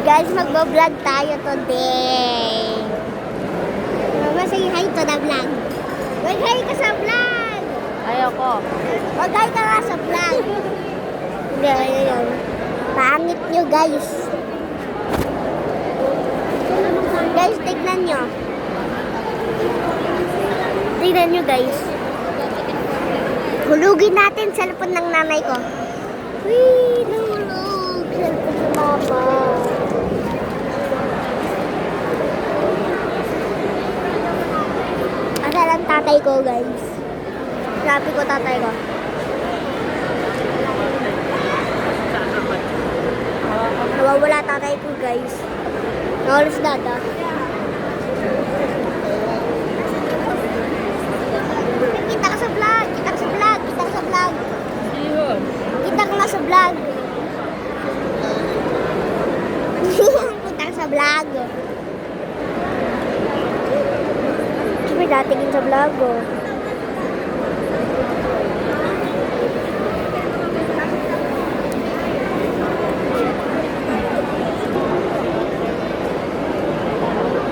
Guys, magbo-vlog tayo today. Mama, say hi to the vlog. Mag-hi ka sa vlog. Ayoko. Mag-hi ka nga sa vlog. Hindi, ayun. Pangit nyo, guys. Guys, tignan nyo. Tignan nyo, guys. Hulugin natin cellphone ng nanay ko. Wee, nahulog. Cellphone ni mama. Asa lang tatay ko, guys. Sabi ko tatay ko. Nawawala tatay ko, guys. Nawalas dada. Kita ka sa vlog. Kita ka sa vlog. Kita ka sa vlog. Yun. Kita ka nga sa vlog. Kita ka sa vlog. May datingin sa vlog, oh.